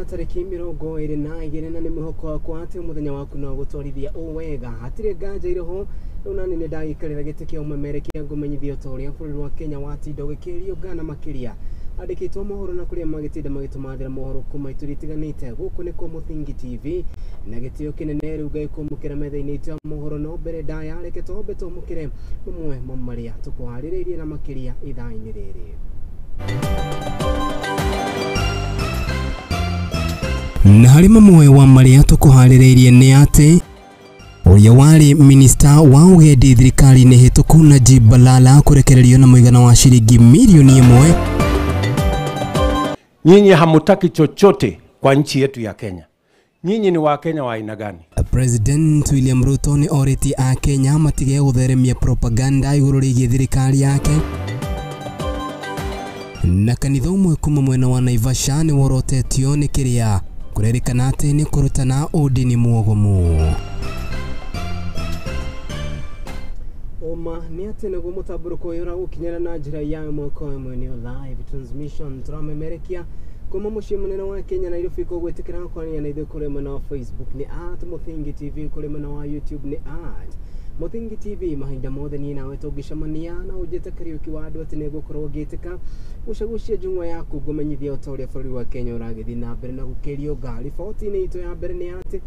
ya tariki mirongo iri na igiri na ni muhoko wakwa ati muthenya waku no gutwarithia uwega hatire ganja iriho una nene ndagikarira gitike umemerekia ngumenyithio toria bũrũri wa Kenya watinda ũgĩkĩrĩrio ngana makĩria andĩkĩtwo mohoro na kũrĩa magĩtinda magĩtũmathĩra mohoro kuma ituri itiganĩte gũkũ nĩ kwa Mũthingi TV na gĩtĩo kĩnene rĩu gĩkũmũkĩra metha-inĩ cia mohoro no mbere ndaya reke twambe tũmũkĩre mamwe ma marĩa tũkũharĩrĩirie na makĩria ithaa-inĩ rĩrĩ. Na harĩ mamwe wa marĩa tũkũharĩrĩirie nĩ atĩ uria wari minista wa ugendi thirikari-inĩ hĩtũku Najib Balala kurekererio na mũigana wa shilingi milioni 1. Nyinyi hamutaki chochote kwa nchi yetu ya Kenya. Nyinyi ni wa Kenya wa aina gani? President William Ruto ni oriti a Kenya matige gutheremia propaganda igũrũ rĩgiĩ thirikari yake. Na kanitha ũmwe kuma mwena wa Naivasha ni worotetio nĩ kĩrĩa kũrerĩkana atĩ nĩ kũrutana ũndini mũgomu. Oma ni ati naguo mũtambũrũko ũyũ ũragukinyĩra na njĩra ya mwako ĩmwe nĩ live transmission tũramemerekia kuma mũciĩ mũnene wa Kenya Nairobi kũgwĩtĩkĩra kwaria na ithuĩ kũrĩ mwena wa Facebook nĩ @Mũthingi TV, kũrĩ mwena wa YouTube nĩ @Mũthingi TV. Mahinda mothe niĩ nawe tũngĩcemania na ũnjĩte kariũki wa andũ atĩ nĩngũkorwo ngĩtĩka gũcagucia njung'wa yaku ngũmenyithia o ũrĩa bũrũri wa Kenya ũragĩthiĩ na mbere na gũkĩrio ngari. Riboti-inĩ itũ ya mbere nĩ atĩ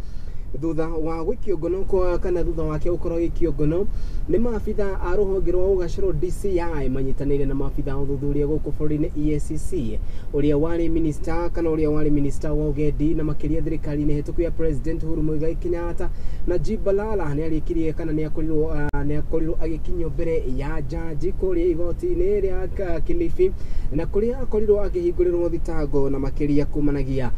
thutha wa gwikio ngono kwa kana thutha wake ukorwo gikio ngono ni maabitha a ruhonge rwa ugaciro DCI manyitanĩire na maabitha uthuthuria gũkũ bũrũri-inĩ EACC uria wari minister wa ugendi na makĩria thirikari-inĩ hĩtũku ya President Uhuru Muigai Kenyatta Najib Balala nĩ arĩkirie kana nĩ akorirwo agĩkinyio mbere ya jaji kũrĩa igoti-inĩ rĩa Kilifi na kũrĩa akorirwo akĩhingũrĩrwo thitango na makĩria kumanagia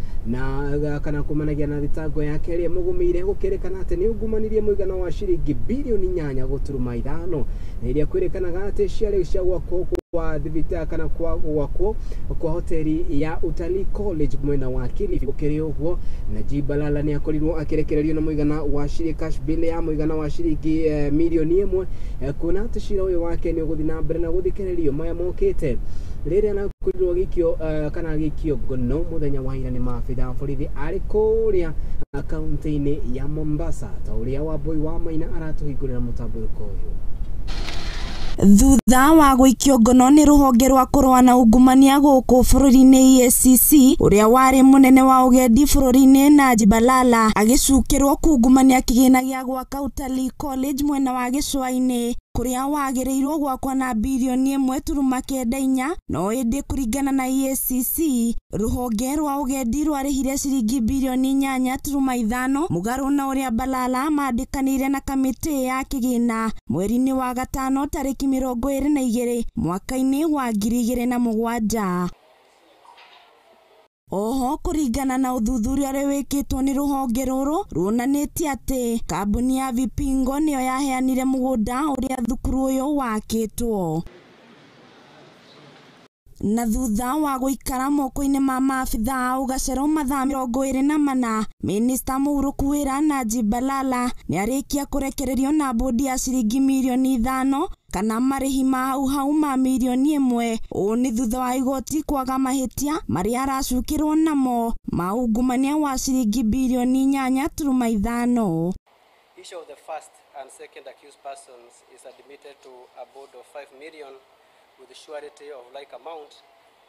na thitango yake ĩrĩa mũgũmĩire gũkĩrĩkana atĩ nĩ ungumanirie mũigana wa shilingi bilioni 8.5 na iria kwĩrĩkanaga atĩ ciarĩ cia gwakwo kwa thibita kana kwa gwakwo kwa hoteli ya Utalii College mwena wa Kilifi. Gũkĩrĩ ũguo Najib Balala nĩ akorirwo akĩrekererio na mũigana wa shilingi cash bill ya mũigana wa shilingi milioni 1 kuona atĩ cira ũyũ wake nĩ ũgũthiĩ na mbere na gũthikĩrĩrio maya mokĩte rĩrĩa nakorirwo gĩkio ngono mũthenya wa ira nĩ maabitha borithi arĩ kũrĩa kaunti-inĩ ya Mombasa ta ũrĩa Wambui wa Maina aratũhingũrĩra mũtambũrũko ũyũ. Thutha wa gũikio ngono nĩ rũhonge rwa kũrũa na ungumania gũkũ bũrũri-inĩ EACC ũrĩa warĩ mũnene wa ugendi bũrũri-inĩ Najib Balala agĩcukĩrwo kungumania kĩgĩna gĩa gwaka Utalii College mwena wa gĩcũa-inĩ kũrĩa wagĩrĩirwo gwakwa na bilioni 1.94 no ĩndĩ kũringana na EACC rũhonge rwa ugendi rwarĩhire ciringi bilioni 8.5 mũgarũ na ũrĩa Balala mandĩkanĩire na kamĩtĩ ya kĩgĩna mweri-inĩ wa gatano tarĩki 22 mwaka-inĩ wa 2007. Oho kũringana na ũthuthuria ũrĩa wĩkĩtwo nĩ rũhonge rũrũ ruonanĩtie atĩ kambuni ya Vipingo nĩyo yaheanire mũgũnda ũrĩa thukuru ũyũ wakĩtwo. Na thutha wa gũikara moko-inĩ ma maabitha a ũgacĩro mathaa 24 minista mũhurũku wĩra Najib Balala nĩ arĩkia kũrekererio na bodi ya ciringi milioni 5 kana marĩhi ma hau ma milioni 1. Ũũ nĩ thutha wa igoti kwaga mahĩtia marĩa aracukĩrwo namo ma ungumania wa ciringi bilioni 8.5. Each of the first and second accused persons is admitted to a bond of 5 million with surety of like amount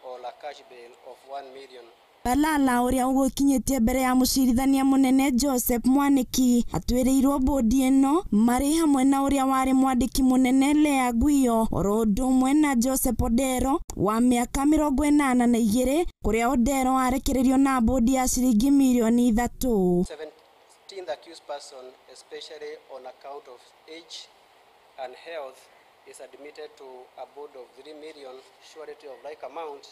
or a cash bail of 1 million. Balala ũrĩa ũgũkinyĩtie mbere ya mũcirithania mũnene Joseph Mwaniki atuĩrĩirwo bodi ĩno marĩ hamwe na ũrĩa warĩ mwandĩki mũnene Lea Guio oro ũndũ ũmwe na Joseph Odero wa mĩaka 82 kũrĩa Odero arekererio na bodi ya ciringi milioni 3. 17th accused person, especially on account of age and health, is admitted to a bond of 3 million surety of like amount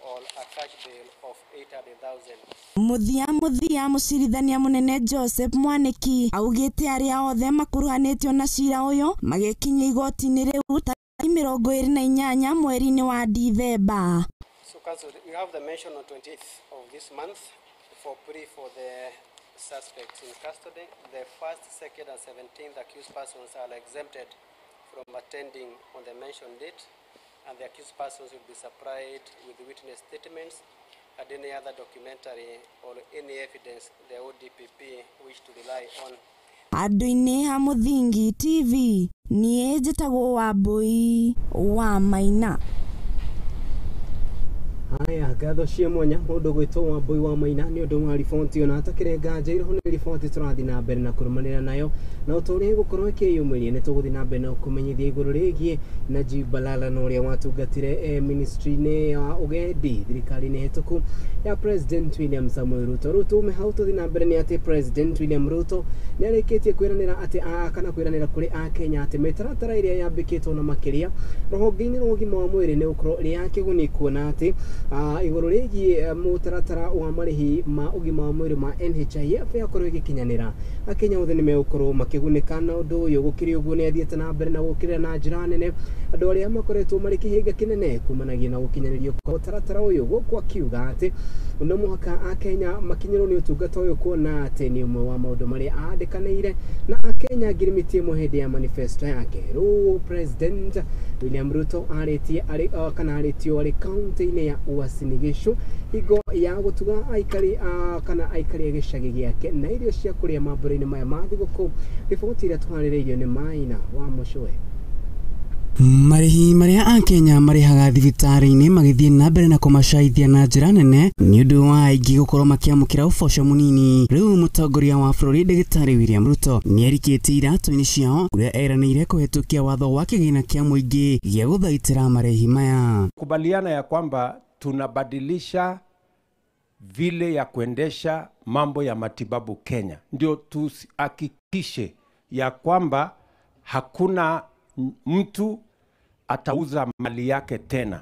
or a cash bail of 800,000. Muthia mũcirithania mũnene Joseph Mwaniki augĩte arĩa othe makuruhanĩtio na cira ũyũ magĩkinya igoti-inĩ rĩu tarĩki 28 mweri-inĩ wa Dithemba. So council, we have the mention on 28th of this month for plea for the suspects in custody. The first, second and 17th accused persons are exempted from attending on the mentioned date, and the accused persons will be supplied with witness statements and any other documentary or any evidence the ODPP wish to rely on. Andũ-inĩ ha Mũthingi TV niĩ njĩtagwo Wambui wa Maina. Haya, gatho cia mwanya mundu gwitwo Wambui wa Maina ni undu wa riboti ona atakire nganja iriho ni riboti turathi na mbere na kurumanira nayo na utori gukorwo ikiyumirie ni tuguthi na mbere na kumenyithia iguru rigie Najib Balala no ria watungatire ministry-ini ya ugendi thirikari-ini hituku ya President William Samoei Ruto. Ruto hau tuthi na mbere ni ati President William Ruto ni arikitie kwiranira ati kana kwiranira kuri a Kenya ati mitaratara iria yambikitwo na makiria ruhonge-ini rwa ũgima wa mwĩrĩ ni ukorwo ri ya kiguni kuona ati iguru rigie mutaratara wa marihi ma ũgima wa mwĩrĩ ma NHIF yakorwo igikinyanira akenya othe ni megukorwo makigunika na undu uyu gukiri uguo ni athiete na mbere na gukirira na njira nene andu aria makoretwo mari kihinga kinene kumanagia na gukinyanirio kwa mutaratara uyu gukwa kiuga ati no muhaka akenya makinyirwo ni utungata uyu kuona ati ni umwe wa maundu maria andikaniire na akenya ngirimitie muhindi ya manifesto yake. Ru President William Ruto aritie aritio ari county-ini ya Uasin Gishu higo ya gutuga aikari kana aikari gicagi giake na irio cia kuria mambura-ini maya ma thiguku. Riboti iria twarĩrĩirio ni Maina wa Mucwe. Marihi maria a Kenya marihaga thibitari-ini magithie na mbere na kumacaithia na njira nene ni undu wa aingi gukorwo makiamukira uboco munini. Riu mutongoria wa bururi Ndagĩtarĩ William Ruto ni arikitie iratu-ini ciao kuria eranĩire kuhitukia watho wa kigina kia muingi gia guthaitira marihi maya. Kubaliana ya kwamba tunabadilisha vile ya kuendesha mambo ya matibabu Kenya, ndio tuhakikishe ya kwamba hakuna mtu atauza mali yake tena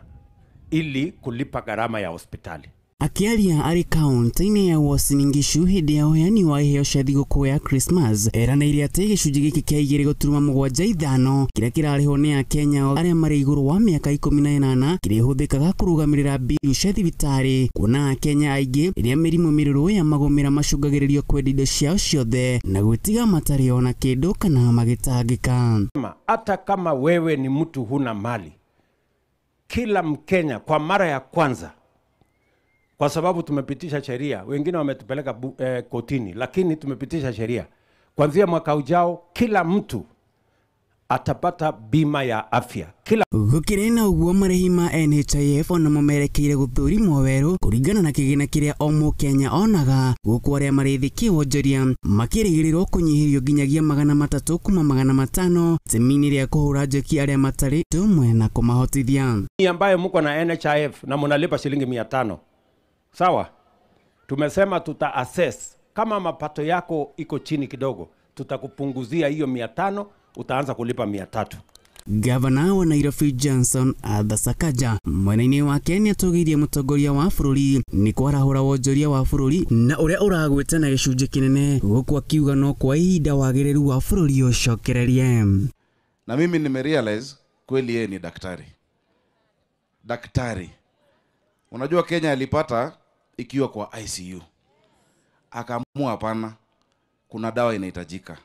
ili kulipa gharama ya hospitali. Akiaria ari kaunti-ini ya Uasin Gishu hindi ya uheani wa iheo cia thigũkũ ya Christmas eranĩire atĩ gĩcunjĩ gĩkĩ kĩa 2.75 kĩrĩa kĩrarĩhwo nĩ Akenya arĩa marĩ igũrũ wa mĩaka 18 kĩrĩhũthĩkaga kũrũgamĩrĩra mbiru cia thibitarĩ, kuona Akenya aingĩ rĩrĩa mĩrimũ mĩrũrũ ya magũmĩra macũngagĩrĩrio kwendia indo ciao ciothe na gwĩtiga matarĩ ona kĩndũ kana magĩtangĩka. Hata kama wewe ni mtu huna mali, kila Mkenya kwa mara ya kwanza, kwa sababu tumepitisha sheria, wengine wametupeleka kotini, lakini tumepitisha sheria kuanzia mwaka ujao kila mtu atapata bima ya afya. Gukiri na uguo marihi ma NHIF ona mamerekeire guthurimwo weru kuringana na kigina kiria o Mukenya onaga, guku aria marithiki wonjoria makirigirirwo kunyihirio nginyagia 300 kuma 500 semini ria kuhura njoki aria matari tumwe na kumahotithia. Ni ambaye mko na NHIF na mnalipa shilingi 500. Sawa? Tumesema tuta assess kama mapato yako iko chini kidogo, tutakupunguzia hiyo 500, utaanza kulipa 300. Gavana wa Nairobi Johnson Arthur Sakaja mwena-inĩ wake nĩ atugirie mutongoria wa bururi ni kwarahura wonjoria wa bururi na uria uragwĩte na gĩcunjĩ kinene, gũkũ akiuga no kwa ihinda wagĩrĩru wa bururi ucokererie. Na mimi nimerealize kweli yeye ni daktari. Unajua Kenya alipata ikiwa kwa ICU, akaamua hapana, kuna dawa inahitajika.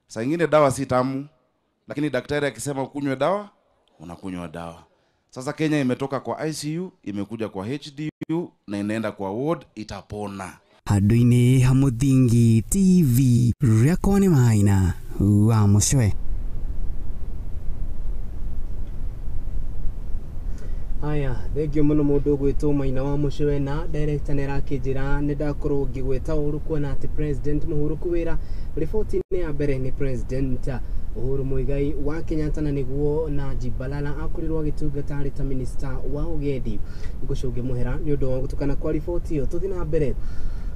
Saa nyingine dawa si tamu, lakini daktari akisema ukunywe dawa, unakunywa dawa. Sasa Kenya imetoka kwa ICU, imekuja kwa HDU na inaenda kwa ward, itapona. Handũ-inĩ ha Mũthingi TV, rĩakwa nĩ Maina wa Mucwe. Aya, thengio muno mundu gwitwo Maina wa Mucwe na director ni rakijira ni ndakorwo ngigweta uru kuona ati President Uhuru kuwira riboti-ini ya mbere ni President Uhuru Muigai wa Kenyatta na niguo Najib Balala akurirwo gitungata ari ta minister wa ugendi. Ngucunge muhera ni undu wa gutukana kwa riboti iyo. Tuthi na mbere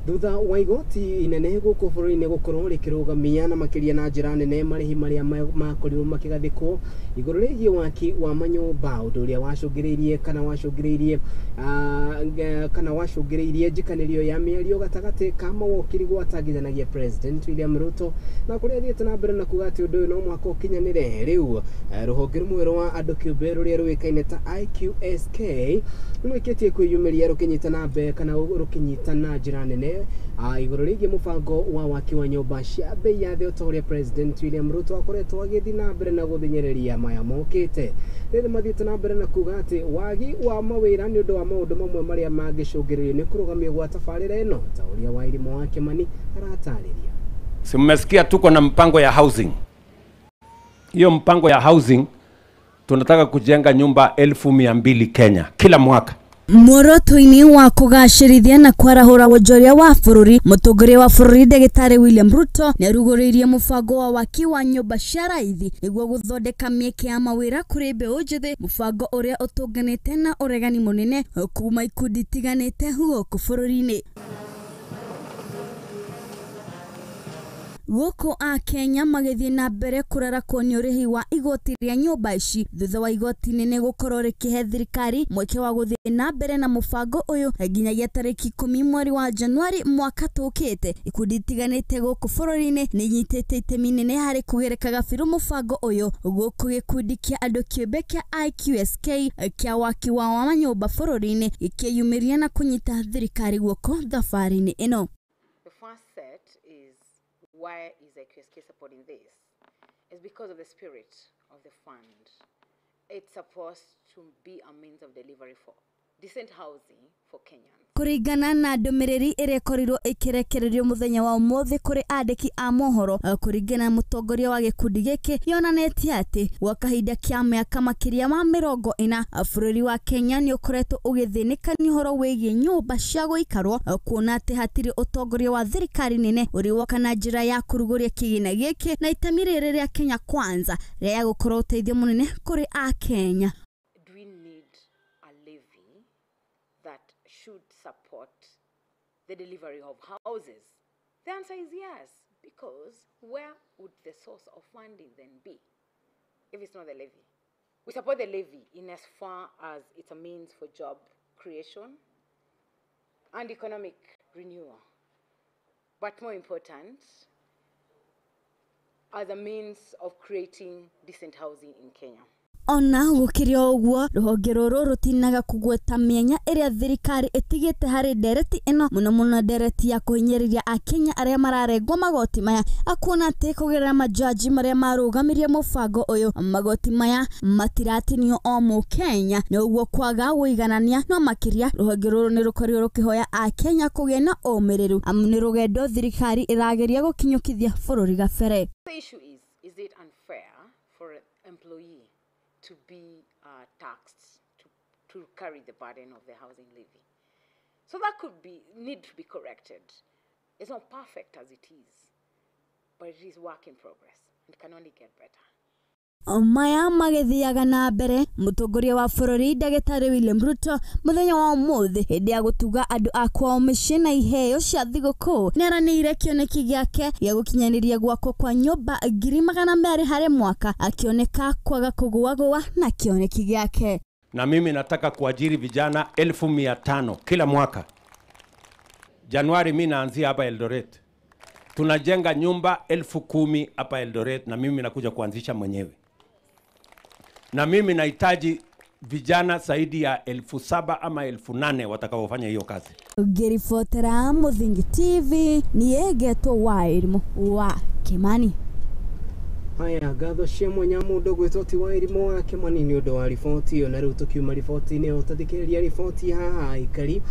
thutha wa igoti inene guku bururi-ini gukorwo rikirugamia na makiria na njira nene marihi maria makorirwo makigathikwo iguru rigie waki wa manyumba, undu uria wacungiriirie kana wacungiriirie njikanirio ya miario gatagati ka mawakiri gwatangithanagia President William Ruto na kuria thiete na mbere na kuga ati undu uyu no mwaka ukinyanire. Riu ruhonge rumwe rwa andu kĩũmbe ruria ruikaine ta IQSK rwikitie kwiyumiria rukinyita na mbere kana rukinyita na njira nene munene iguru rigi mubango wa waki wa nyumba cia bei ya thĩ ũtoria President William Ruto akoretwo agĩthiĩ na mbere na gũthĩnyĩrĩria maya mokĩte. Rĩrĩ mathiĩte na mbere na kuga atĩ wagi wa mawĩra nĩ ũndũ wa maũndũ mamwe marĩa mangĩcũngĩrĩrio nĩ kũrũgamio gwa tabarĩra ĩno, ta ũrĩa Wairimu wa Kimani aratarĩria. Si mmesikia tuko na mpango ya housing. Hiyo mpango ya housing tunataka kujenga nyumba 1200 Kenya kila mwaka. Muoroto-inĩ wa kũgacĩrithia na kwarahũra wonjoria wa bũrũri, mũtongoria wa bũrũri Ndagĩtarĩ William Ruto nĩarugũrĩirie mũbango wa waki wa nyũmba cia raithi nĩguo gũthondeka mĩeke ya mawĩra kũrĩ mbeũ njĩthĩ, mũbango ũrĩa ũtũnganĩte na ũregani mũnene kuma ikundi itiganĩte gũkũ bũrũri-inĩ. Gũkũ a Kenya magĩthiĩ na mbere kũrarakwo nĩ ũrĩhi wa igoti rĩa nyũmba ici thutha wa igoti nene gũkorwo rĩkĩhe thirikari mweke wa gũthiĩ na mbere na mũbango ũyũ nginyagia tarĩki 10 mweri wa Januari mwaka tũkĩte. Ikundi itiganĩte gũkũ bũrũri-inĩ nĩnyitĩte itemi inene harĩ kũgereka gabiru mũbango ũyũ, gũkũ gĩkundi kĩa andũ kĩũmbe kĩa IQSK kĩa waki wa manyũmba bũrũri-inĩ gĩkĩyumĩria na kũnyita thirikari guoko thabarĩ-inĩ ĩno. Why is IQSK supporting this? It's because of the spirit of the fund. It's supposed to be a means of delivery for decent housing for Kenyans. Kũringana na ndũmĩrĩri ĩrĩa ĩkorirwo ĩkĩrekererio mũthenya wa ũmũthĩ kũrĩ andĩki a mohoro, kũringana na mũtongoria wa gĩkundi gĩkĩ yonanĩtie atĩ gwa kahinda kĩa mĩaka makĩria ma 40 bũrũri wa Kenya nĩ ũkoretwo ũgĩthĩnĩka nĩ ũhoro wĩgiĩ nyũmba cia gũikarwo, kuona atĩ hatirĩ ũtongoria wa thirikari nene ũrĩ woka na njĩra ya kũrugũria kĩgĩna gĩkĩ na itemi rĩrĩ rĩa Kenya Kwanza rĩa gũkorwo ũteithio mũnene kũrĩ a Kenya. Should support the delivery of houses? The answer is yes, because where would the source of funding then be if it's not the levy? We support the levy in as far as it's a means for job creation and economic renewal, but more important, as a means of creating decent housing in Kenya. Ona gũkĩrĩ ũguo, rũhonge rũrũ rũtinaga kũgweta mĩanya ĩrĩa thirikari ĩtigĩte harĩ ndereti ĩno, mũno ndereti ya kũhinyĩrĩria a Kenya arĩa mararengwo magoti maya, akuona atĩ kũgerera majaji marĩa marũgamirie mũbango ũyũ, magoti maya matiratinio o Mũkenya, na ũguo kwaga ũiganania, no makĩria rũhonge rũrũ nĩ rũkorirwo rũkĩhoya a Kenya kũgĩa na ũmĩrĩru, amu nĩ rũgendo thirikari ĩrageria gũkinyũkithia bũrũri gabere. The issue is it unfair for an employee to be taxed to carry the burden of the housing levy? So that need to be corrected. It's not perfect as it is, but it is work in progress. It can only get better. Maya magĩthiaga na mbere, mũtongoria wa bũrũri Ndagĩtarĩ William Ruto mũthenya wa ũmũthĩ hĩndĩ ya gũtuga andũ a kwao mĩciĩ na iheo cia thigũkũ nĩaranĩire kĩoneki gĩake gĩa gũkinyanĩria gwakwo kwa nyũmba 200,000 harĩ mwaka, akĩoneka kwaga kũgũagũa na kĩoneki gĩake. Na mimi nataka kuajiri vijana 1500 kila mwaka. Januari mimi naanzia hapa Eldoret. Tunajenga nyumba 10,000 hapa Eldoret na mimi nakuja kuanzisha mwenyewe. Na mimi nahitaji vijana zaidi ya 7,000 ama 8,000 watakaofanya hiyo kazi. Ngĩribotera Mũthingi TV nĩegetwo Wairimu wa Kimani. Haya, gatho cia mwanya mũndũ gwĩtwo Wairimu wa Kimani nĩ ũndũ wa riboti ĩyo, na rĩu tũkiuma riboti-inĩ ũtathikĩrĩria riboti haha aikari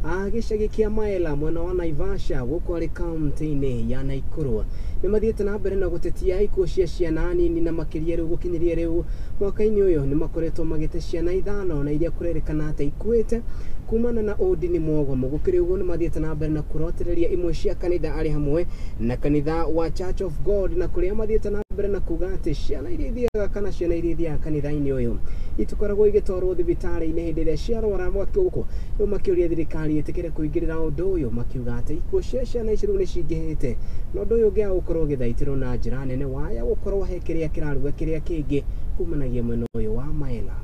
gĩcagi kĩa Maela mwena wa Naivasha gũkũ arĩ kaunti-inĩ ya Nakuru nĩ mathiĩte na mbere na gũtetia ikuũ cia ciana nini na makĩria rĩu gũkinyĩria rĩu mwaka-inĩ ũyũ nĩ makoretwo magĩte ciana 5 na iria kũrerĩkana atĩ ikuĩte kumana na ũndini mwogomo. Gũkĩrĩ ũguo nĩ mathiĩte na mbere na kũrotereria imwe cia kanitha arĩ hamwe na kanitha wa Church of God, na kũrĩa mathiĩte na mbere na kuga atĩ ciana iria ithiaga kana ciana iria ithiaga kanitha-inĩ ũyũ itikoragwo igĩtwarwo thibitarĩ-inĩ hĩndĩ ĩrĩa ciarwara mwaka gũkũ. Rĩu makĩũria thirikari ĩtĩkĩre kũingĩrĩra ũndũ ũyũ, makiuga atĩ ikuũ cia ciana ici rĩu nĩ cingĩhĩte, na ũndũ ũyũ ũngĩaga gũkorwo ũgĩthaitĩrwo na njĩra nene waya gũkorwo he kĩrĩa kĩraruga kĩrĩa kĩngĩ kumanagia mwena ũyũ wa Maela.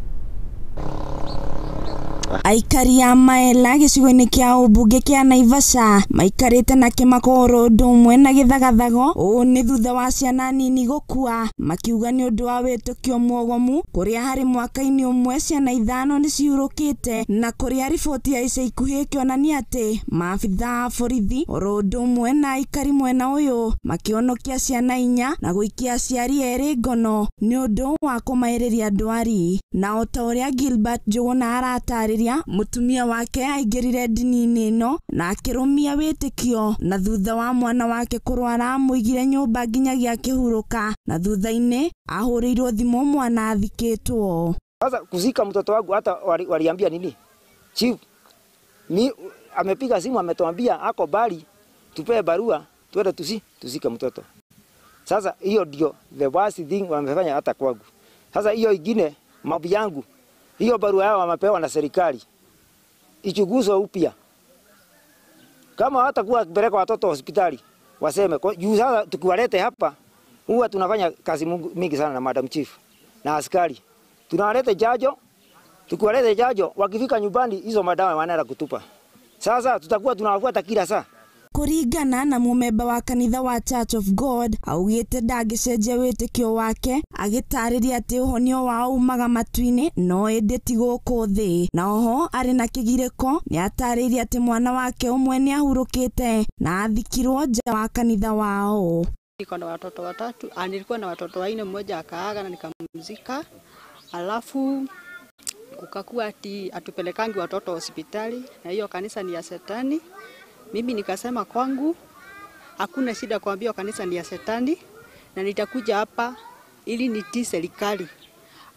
aikari a Maela gicigo-inĩ kĩa ũmbunge kĩa Naivasha maikarĩte na kĩmakoro ũndũ ũmwe na gĩthagathago ũũ nĩ thutha wa ciana nini gũkua makiuga nĩ ũndũ wa wĩtũkio mwogomu kũrĩa harĩ mwaka-inĩ ũmwe ciana 5 nĩ ciurũkĩte na kũrĩa riboti ya ica ikuhĩ ĩkĩonania atĩ maabitha a borithi oro ũndũ ũmwe na aikari mwena ũyũ makĩonokia ciana 4 na gũikia aciari 2 ngono nĩ ũndũ wa kũmaĩrĩria ndwari na o ta ũrĩa Gilbert Njũgũna aratarĩria mutumia wake aingĩrire ndini-inĩ ĩno na akĩrũmia wĩtĩkio na thutha wa mwana wake kũrwara mũigire nyũmba nginyagia akĩhurũka na thutha-inĩ ahũrĩirwo thimũ mwana athikĩtwo. Sasa kuzika mtoto wangu hata waliambia nini? Chief amepiga simu ametuambia ako bali tupe barua tuende tuzike mtoto. Sasa hiyo ndio the worst thing wamefanya hata kwangu. Sasa hiyo ingine mabi yangu hiyo barua yao wamepewa na serikali ichuguzwe upya. Kama hata kuwa kupeleka watoto hospitali waseme juu sasa tukiwalete hapa huwa tunafanya kazi mingi sana na Madam Chief na askari. Tunawalete jajo, tukiwalete jajo wakifika nyumbani hizo madawa wanaenda kutupa. Sasa tutakuwa tunawafuata kila saa. Kũringana na mũmemba wa kanitha wa Church of God augĩte ndangĩcenjia wĩtĩkio wake agĩtarĩria atĩ ũhonio wao umaga matu-inĩ no ĩndĩ ti gũkũ thĩ na oho arĩ na kĩgirĩko nĩ atarĩirie atĩ mwana wake ũmwe nĩ ahurũkĩte na athikirwo nja wa kanitha wao. Niko na watoto 3, nilikuwa na watoto 4, mmoja akaaga na nikamzika. Alafu kukakuwa ati atupelekangi watoto hospitali na hiyo kanisa ni ya Shetani. Mimi nikasema kwangu hakuna shida kuambia kanisa ni ya Shetani na nitakuja hapa ili nitii serikali.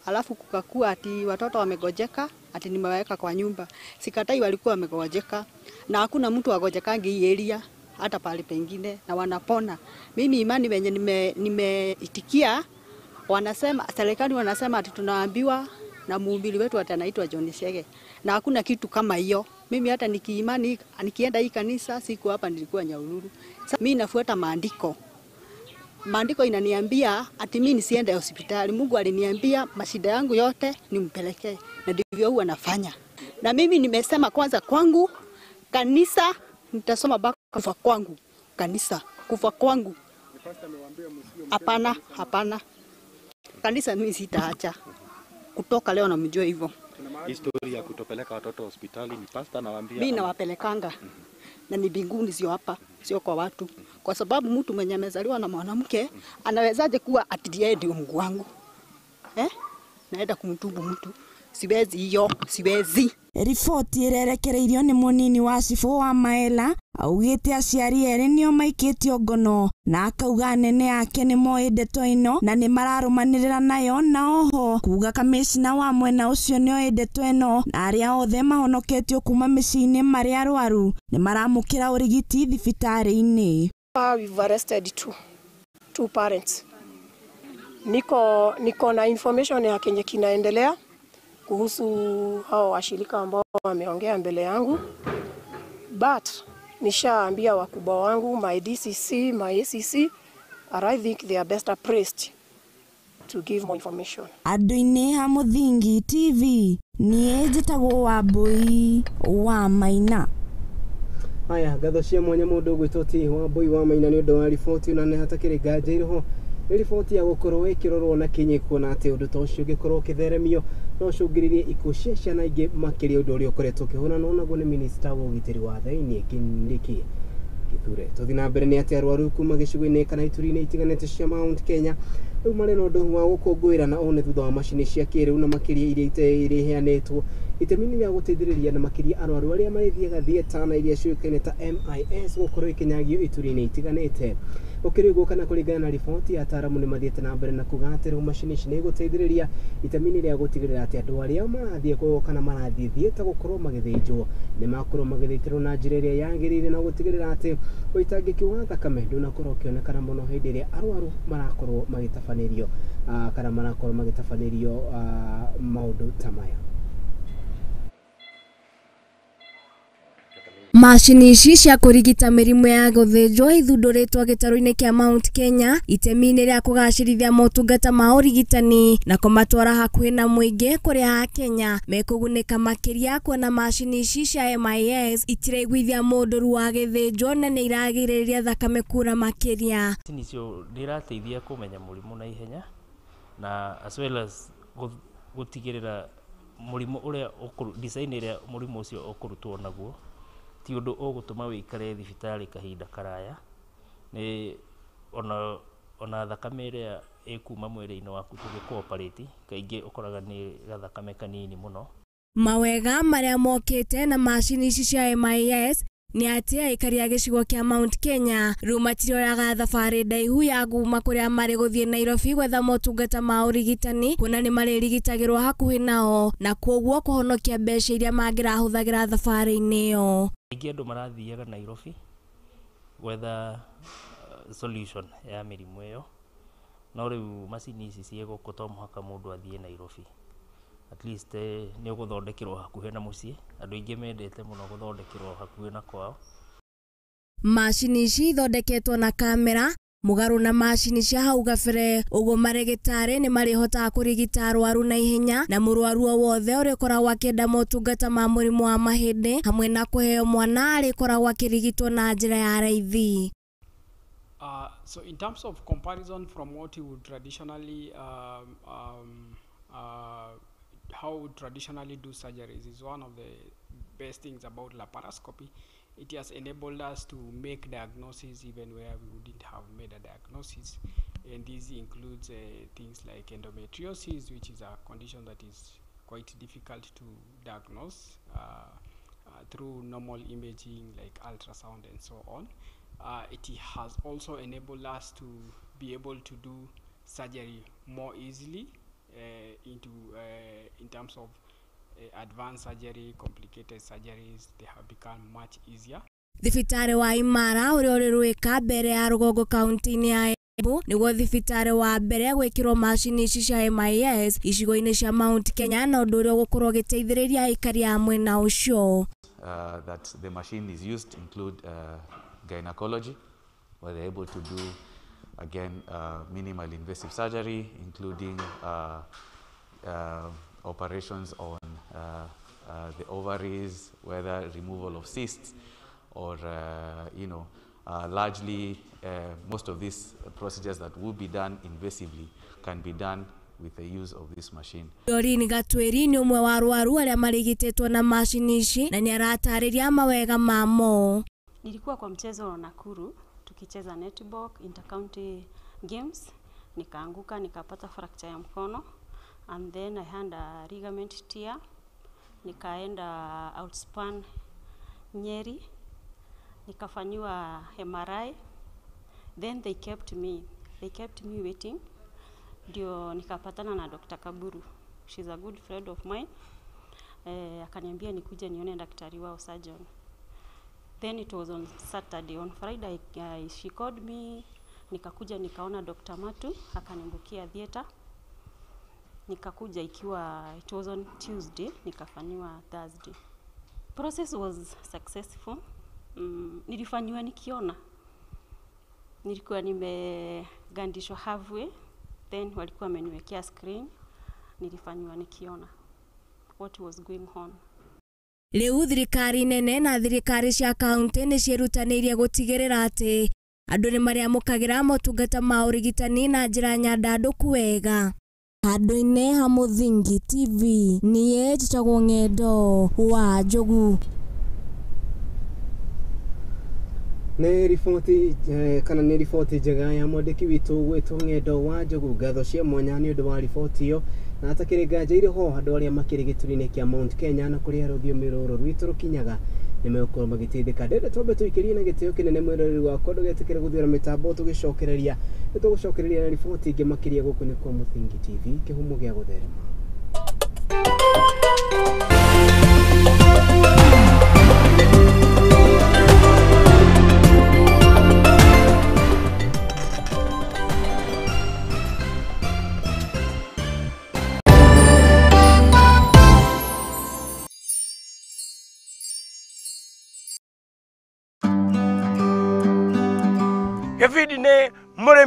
Alafu kukakuwa ati watoto wamegojeka ati nimewaweka kwa nyumba. Sikatai walikuwa wamegojeka na hakuna mtu agojekangi hii area hata pale pengine na wanapona. Mimi imani wenye nimeitikia wanasema serikali wanasema ati tunaambiwa na mhubiri wetu anaitwa John Shege na hakuna kitu kama hiyo. Mimi hata nikiimani nikienda hii kanisa siku hapa nilikuwa Nyahururu. Sasa mimi nafuata maandiko. Maandiko inaniambia ati mimi nisiende hospitali. Mungu aliniambia mashida yangu yote nimpelekee na ndivyo huwa nafanya. Na mimi nimesema kwanza kwangu kanisa nitasoma baka kufa kwangu kanisa kufa kwangu. Hapana. Kanisa mimi sitaacha. Kutoka leo namjua hivyo. Historia ya kutopeleka watoto hospitali ni pastor anawaambia. Mimi nawapelekanga. Na ni mbinguni sio hapa, sio kwa watu. Kwa sababu mtu mwenye amezaliwa na mwanamke anawezaje kuwa ati ndio Mungu wangu? Naenda kumtubu mtu. Siwezi hiyo, siwezi. Riboti ĩrerekereirio nĩ mũnini wa cibũ wa Maela augĩte aciari 2 nĩo maikĩtio ngono na akauga nene yake nĩ moĩ ndeto ĩno na nĩ mararũmanĩrĩra nayo na oho kuga kamĩcina wa mwena ũcio nĩoĩ ndeto ĩno na arĩa othe mahonoketio kuma mĩciĩ-inĩ marĩ arwaru nĩ maramũkĩra ũrigiti thibitarĩ-inĩ. We've arrested two parents. Niko na information ya kenye kinaendelea kuhusu hao washirika ambao wameongea mbele yangu, but nishaambia wakubwa wangu my DCC, my ACC, and I think they are best appraised to give more information. Andũ-inĩ ha Mũthingi TV niĩ njĩtagwo Wambui wa Maina. Haya, gatho cia mwanya mũndũ gwĩtwo Wambui wa Maina nĩ ũndũ wa riboti na nĩ hatakĩrĩ nganja iriho riboti ya gũkorwo ĩkĩrorwo na kinyi kuona atĩ ũndũ ta ũcio ũngĩkorwo ũkĩtheremio no ũcũngĩrĩrie ikuũ cia ciana ingĩ makĩria ũndũ ũrĩa ũkoretwo ũkĩhũranwo naguo nĩ minista wa ũgitĩri wa thĩinĩ Kindiki Kithure. Tũthiĩ na mbere nĩ atĩ arwaru kuma gĩcigo-inĩ kana ituri-inĩ itiganĩte cia Mount Kenya rĩu marĩ na ũndũ wa gũkũngũĩra na ũũ nĩ thutha wa macini cia kĩrĩu na makĩria iria ireheanĩtwo itemi-inĩ rĩa gũteithĩrĩria na makĩria arwaru arĩa marithiaga thieta na iria ciũĩkaine ta MIS gũkorwo ikĩnyagio ituri-inĩ itiganĩte. Ũkĩrĩguo kana kũringana na riboti ya ataaramu nĩ mathiĩte na mbere na kuga atĩ rĩu macini ici nĩ gũteithĩrĩria itemi-inĩ rĩa gũtigĩrĩra atĩ andũ arĩa marathiĩ kana marathiĩ thieta gũkorwo magĩthĩnjwo nĩ makorwo magĩthĩnjĩrwo na njĩra ĩrĩa yagĩrĩire na gũtigĩrĩra atĩ ũitangĩki wa thakame ndũnakorwo ũkĩonekana mũno hĩndĩ ĩrĩa arwaru marakorwo magĩtabanĩrio kana marakorwo magĩtabanĩrio maũndũ ta maya. Macini ici cia kurigita mirimu ya guthinjwo ithunduritwo gitaru-ini kia Mount Kenya itemi-ini ria kugacirithia motungata ma urigitani na kumatwara hakuhi na muingi kuria Akenya mekugunika makiria kuona macini ici cia MIS itiraiguithia mundu wa githinjwo na ni iragiriria thakame kura makiria. Macini icio ndirateithia kumenya murimu na ihenya na as well as gutigirira murimu uria design iria murimu ucio ukurutwo naguo ti undu ugutuma wikare thibitari kahinda karaya ni ona thakame iria ikuma mwiri-ini waku tugiko-operate kaingi ukoraga ni gathakame kanini muno. Mawega maria mokite na macini ici cia MIS ni ati aikari a gicigo kia Mount Kenya riu matirioraga thabari ndaihu ya kuma kuria mari guthie Nairobi gwetha motungata ma urigitani kuna ni maririgitagirwo hakuhi nao na kwoguo kuhonokia mbeca iria mangirahuthagira thabari-ini iyo. Aingi andu marathiaga Nairobi gwetha solution ya mirimu iyo no riu macini ici cie guku to muhaka mundu athie Nairobi, at least ni uguthondekirwo hakuhi na mucii. Andu aingi mendete muno guthondekirwo hakuhi na kwao. Macini ici ithondeketwo na kamera mugaru na macini cia hau gabere, uguo marigitari ni marihotaga kurigita arwaru na ihenya na murwaru o wothe urikoragwo akienda motungata ma murimu wa mahindi hamwe na kuheo mwana arikoragwo akirigitwo na njira ya raithi. So in terms of comparison from what you would traditionally how we traditionally do surgeries is one of the best things about laparoscopy. It has enabled us to make diagnosis even where we wouldn't have made a diagnosis, and this includes things like endometriosis, which is a condition that is quite difficult to diagnose through normal imaging like ultrasound and so on. It has also enabled us to be able to do surgery more easily in terms of advanced surgery, complicated surgeries. They have become much easier. Thibitari wa Imara uria uri Ruika mbere ya Rugongo kaunti-ini ya Embu niguo thibitari wa mbere gwikirwo macini ici cia MIS icigo-ini cia Mount Kenya na undu uria ugukorwo giteithiriria aikari a mwena ucio. That the machine is used include gynecology, where they're able to do again minimal invasive surgery, including operations on the ovaries, whether removal of cysts or largely most of these procedures that will be done invasively can be done with the use of this machine. Doreen Gatweri ni umwe wa arwaru aria marigitetwo na macini ici na ni aratariria mawega mamo. Nilikuwa kwa mchezo wa Nakuru tukicheza netball intercounty games, nikaanguka nikapata fracture ya mkono, and then I had a ligament tear, nikaenda outspan Nyeri, nikafanywa MRI, then they kept me waiting, ndio nikapatana na Dr. Kaburu. She's a good friend of mine. Akaniambia nikuje nione daktari wao surgeon. Then it was on Saturday. On Friday she called me, nikakuja nikaona Dr. Matu, akanibukia theater. Nikakuja ikiwa it was on Tuesday, nikafanywa Thursday. Process was successful. Nilifanywa nikiona. Nilikuwa nimegandishwa halfway, then walikuwa wameniwekea screen. Nilifanywa nikiona what was going on. Riu thirikari nene na thirikari cia kaunti ni ciirutaniirie gutigirira ati andu ni mariamukagira motungata ma urigitani na njira nyandanduku wega. Handu-ini ha Muthingi TV niye njitagwo Ng'endo wa Njogu. Nĩ riboti njega ya mwandĩki witũ gwĩtwo Ng'endo wa Njogu. Ngatho cia mwanya nĩ ũndũ wa riboti ĩyo na atakĩrĩ nganja irĩ ho andũ arĩa makĩrĩ gĩturi-inĩ kĩa Mount Kenya na kũrĩa rũthiomi rũrũ rwitũ rũkinyaga nĩ megũkorwo magĩteithĩka. Ndenda twambe tũikĩrie na gĩtĩo kĩnene mwĩroreri wakwa ndũgetĩkĩre gũthiũra mĩtambo tũgĩcokereria. Nĩ tũgũcokereria na riboti ingĩ makĩria gũkũ nĩ kwa Muthingi TV, kĩhumo gĩa gũtherema.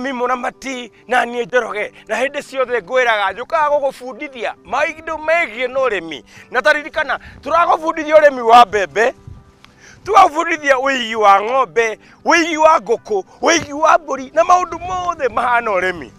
Mũrĩmi mũramati na niĩ Njoroge na hĩndĩ ciothe ngwĩraga njũkaga gũgũbundithia maũndũ megiĩ na ũrĩmi. Na taririkana tũragũbundithia ũrĩmi wa mbembe, tũgabundithia ũigi wa ng'ombe, ũigi wa ngũkũ, ũigi wa mbũri na maũndũ mothe mahana ũrĩmi.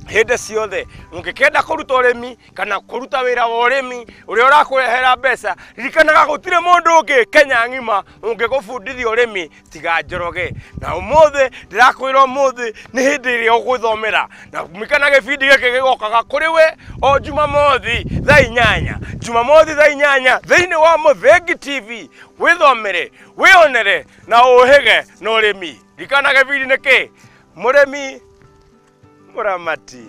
Hĩndĩ ciothe ũngĩkenda kũruta ũrĩmi kana kũruta wĩra wa ũrĩmi ũrĩa ũrakũrehera mbeca, ririkanaga gũtirĩ mũndũ ũngĩ Kenya ng'ima ũngĩgũbundithia ũrĩmi tiga Njoroge. Na ũmũthĩ ndĩrakwĩra ũmũthĩ nĩ hĩndĩ ĩrĩa ũgũthomera, na kumikana gĩbindi gĩkĩ gĩgokaga kũrĩ we o Jumamothi thaa 8, Jumamothi thaa 8 thĩinĩ wa Mũthengi TV. Wĩthomere, wĩonere na ũhĩge na ũrĩmi. Ririkanaga gĩbindi nĩkĩ? Mũrĩmi Mũramati.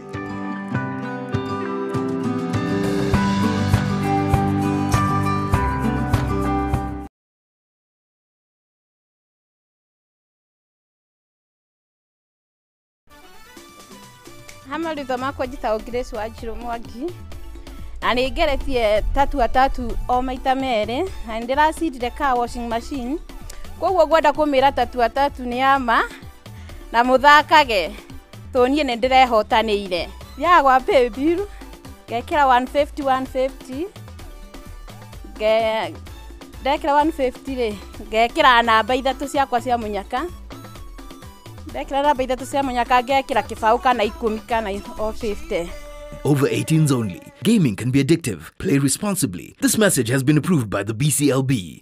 Hamarutho makwa njitagwo Grace Wanjiru Mwangi na nĩ ngeretie tatu o maita merĩ na ndĩracindire car washing machine, koguo ngwenda kũmĩra tatu nĩ ama na mũthakage toniĩ nĩ ndĩrehotanĩire. Thiaga gwa paybill ngekĩra 150 ndekĩra 150 rĩ ngekĩra namba ithatũ ciakwa cia mũnyaka, ndekĩra namba ithatũ cia mũnyaka ngekĩra kĩbaũ kana 10 kana o 50. Over 18s only. Gaming can be addictive. Play responsibly. This message has been approved by the BCLB.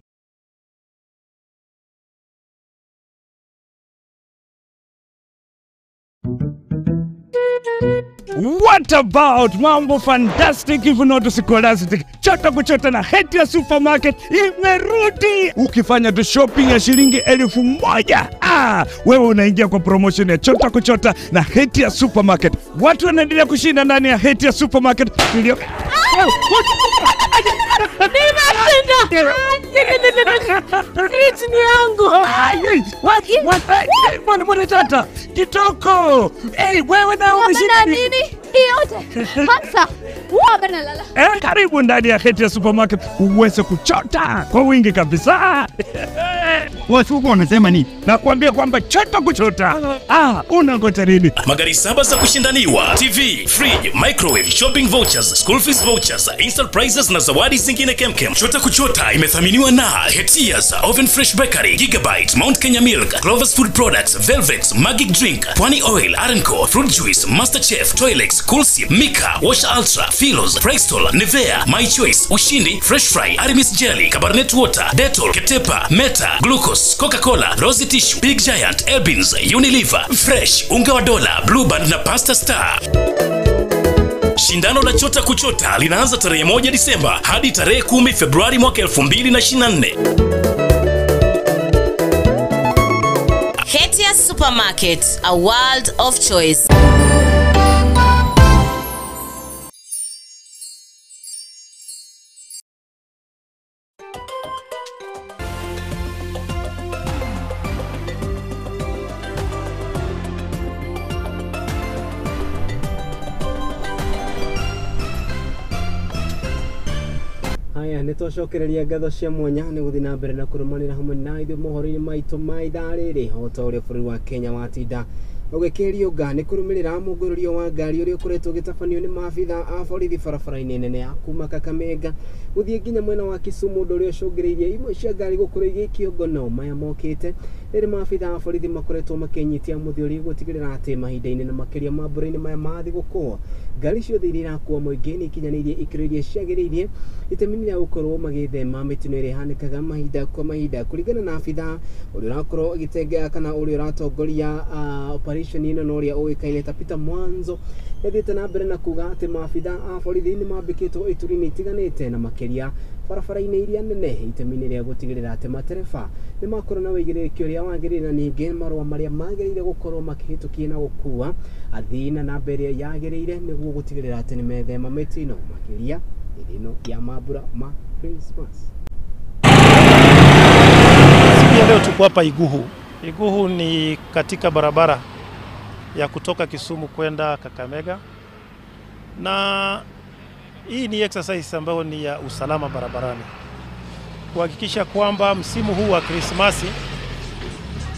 What about mambo fantastic even not scholastic? Chota kuchota na Hatia Supermarket imerudi. Ukifanya tu shopping ya shilingi 1000, wewe unaingia kwa promotion ya chota kuchota na Hatia Supermarket. Watu wanaendelea kushinda ndani ya Hatia Supermarket. Ni yangu. What tata? Kitoko. Hey, wewe na umeshinda nini? Yote. Sasa, wewe nalala. Karibu ndani ya Hatia Supermarket uweze kuchota kwa wingi kabisa. Watu wanasema nini? Nakwambia kwamba chota kuchota. Unangoja nini? Magari 7 za kushindaniwa, TV, fridge, microwave, shopping vouchers, school fees vouchers, instant prizes na zawadi zingine kemkem. Chota kuchota imethaminiwa na Hetia's Oven Fresh Bakery, Gigabyte, Mount Kenya Milk, Clover's Food Products, Velvex, Magic Drink, Pwani Oil, Arenco, Fruit Juice, Masterchef, Toilex, Coolsip, Mika, Wash Ultra, Philos, Prestol, Nivea, My Choice, Ushindi, Fresh Fry, Arimis Jelly, Cabernet Water, Dettol, Ketepa, Meta, Glucose, Coca-Cola, Rosy Tissue, Big Giant, Elbins, Unilever, Fresh, Unga wa Dola, Blue Band na Pasta Star. Shindano la chota kuchota linaanza tarehe 1 Disemba hadi tarehe 10 Februari mwaka 2024. Hatia Supermarket, a world of choice. Haya nitwacokereria ngatho cia mwanya ni guthi na mbere na kurumanira hamwe na ithu mohoro-ini maitu ma ithaa riri o ta uria bũrũri wa Kenya watinda ũgĩkĩrio nga nĩ kũrũmĩrĩra mũngũrũrio wa ngari ũrĩa ũkoretwo ũgĩtabanio nĩ maabitha a borithi barabara-inĩ nene ya kuma Kakamega gũthiĩ nginya mwena wa Kisumu, ũndũ ũrĩa ũcũngĩrĩirie imwe cia ngari gũkorwo igĩikio ngono maya mokĩte rĩrĩ maabitha a borithi makoretwo makĩnyitia mũthĩũri gũtigĩrĩra atĩ mahinda-inĩ na makĩria mambũra-inĩ maya ma thigũkũ ngari ciothe iria irakua mũingĩ nĩ ikinyanĩirie ikĩro iria ciagĩrĩire itemi rĩa gũkorwo magĩthema mĩtino ĩrĩa ĩhanĩkaga mahinda kwa mahinda. Kũringana na abitha ũrĩa ũrakorwo agĩtengera kana ũrĩa ũratongoria operation ĩno na ũrĩa ũĩkaine ta Peter Mwanzo, nĩathiĩte na mbere na kuga atĩ maabitha a borithi nĩ mambĩkĩtwo ituri-inĩ itiganĩte na makĩria barabara-inĩ iria nene itemi-inĩ rĩa gũtigĩrĩra atĩ matereba nĩ makorwo na wĩigĩrĩrĩki ũrĩa wagĩrĩire na ningĩ marũa marĩa magĩrĩire gũkorwo makĩhĩtũkia na gũkua athii na namba ĩrĩa yagĩrĩire nĩguo gũtigĩrĩra atĩ nĩ methema mĩtino makĩria ĩno ya mambura ma Christmas. Siku ya leo tuko hapa Iguhu. Iguhu ni katika barabara ya kutoka Kisumu kwenda Kakamega, na hii ni exercise ambayo ni ya usalama barabarani, kuhakikisha kwamba msimu huu wa Krismasi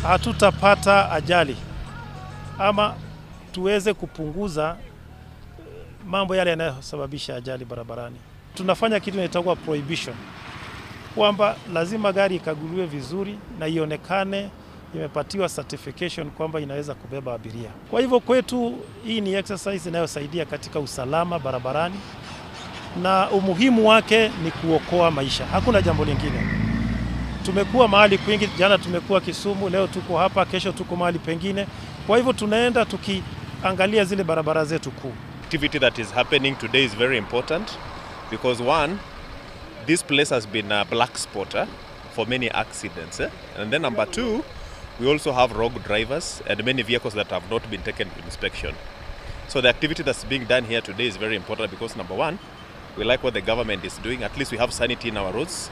hatutapata ajali ama tuweze kupunguza mambo yale yanayosababisha ajali barabarani. Tunafanya kitu inaitwa prohibition, kwamba lazima gari ikaguliwe vizuri na ionekane imepatiwa certification kwamba inaweza kubeba abiria. Kwa hivyo kwetu hii ni exercise inayosaidia katika usalama barabarani, na umuhimu wake ni kuokoa maisha. Hakuna jambo lingine. Tumekuwa mahali kwingi, jana tumekuwa Kisumu, leo tuko hapa, kesho tuko mahali pengine. Kwa hivyo tunaenda tukiangalia zile barabara zetu kuu. Activity that is happening today is very important because one, this place has been a black spot for many accidents. And then number two, we also have rogue drivers and many vehicles that have not been taken to inspection. So the activity that's being done here today is very important because number one, we like what the government is doing. At least we have sanity in our roads.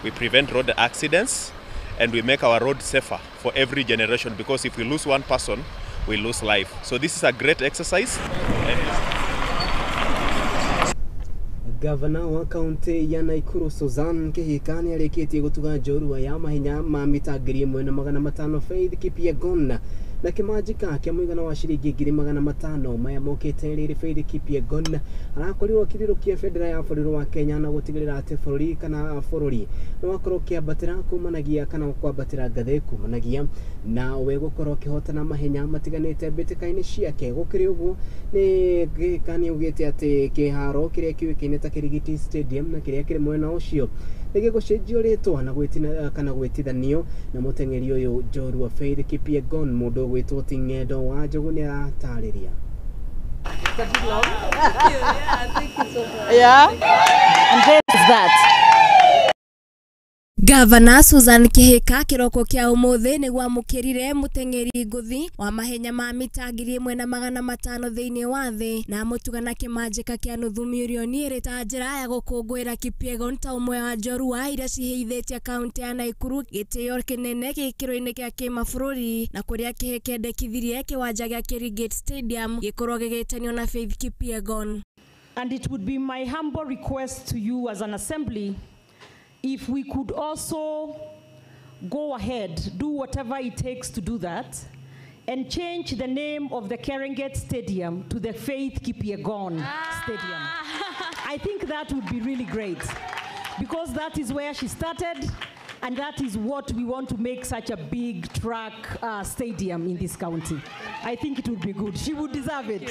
We prevent road accidents and we make our roads safer for every generation, because if we lose one person, we lose life. So this is a great exercise. Gavana wa kaunti ya Naikuru Susan Kihika nĩarĩkĩtie gũtuga njorua ya mahinya ma mita 1,500 Faith Kipyegon na kĩmanjĩka kĩa mũigana wa ciringi 500,000 maya mokĩte rĩrĩ Faith Kipyegon arakorirwo kĩrirũkia bendera ya bũrũri wa Kenya na gũtigĩrĩra atĩ bũrũri kana bũrũri nĩ wakorwo kĩambatĩra kumanagia kana kwambatĩra ngathĩ kumanagia na we gũkorwo kĩhotana mahenya matiganĩte mbĩtĩka-inĩ ciake. Gũkĩrĩ ũguo nĩ Kihika nĩaugĩte atĩ kĩharo kĩrĩa kĩũĩkaine ta Kirigiti Stadium na kĩrĩa kĩrĩ mwena ũcio nĩgĩgũcenjio rĩtwa na gwĩtithanio na mũteng'eri ũyũ njorua Faith Kipyegon. Mũndũ gwĩtwo Ting'endo wa Njogu nĩaratarĩria. Yeah, and there's that. Gavana Susan Kihika kiroko kia umuthi niguo amukirire muteng'eri nguthi wa mahenya ma mita 1,500 thiini wa thi na mutugana kimanjika kia nuthu mirioni irita njira ya gukungwira Kipyegon ta umwe wa njorua iria ciheithitie kaunti ya Naikuru gitio kinene gikiro-ini kia kimabũrũri na kuria Kihika endekithirie kiwanja gia Kirigiti Stadium gikorwo gigitanio na Faith Kipyegon. And it would be my humble request to you as an assembly, if we could also go ahead, do whatever it takes to do that, and change the name of the Kirigiti Stadium to the Faith Kipyegon Stadium. I think that would be really great, because that is where she started, and that is what we want to make such a big track stadium in this county. I think it would be good. She would deserve it.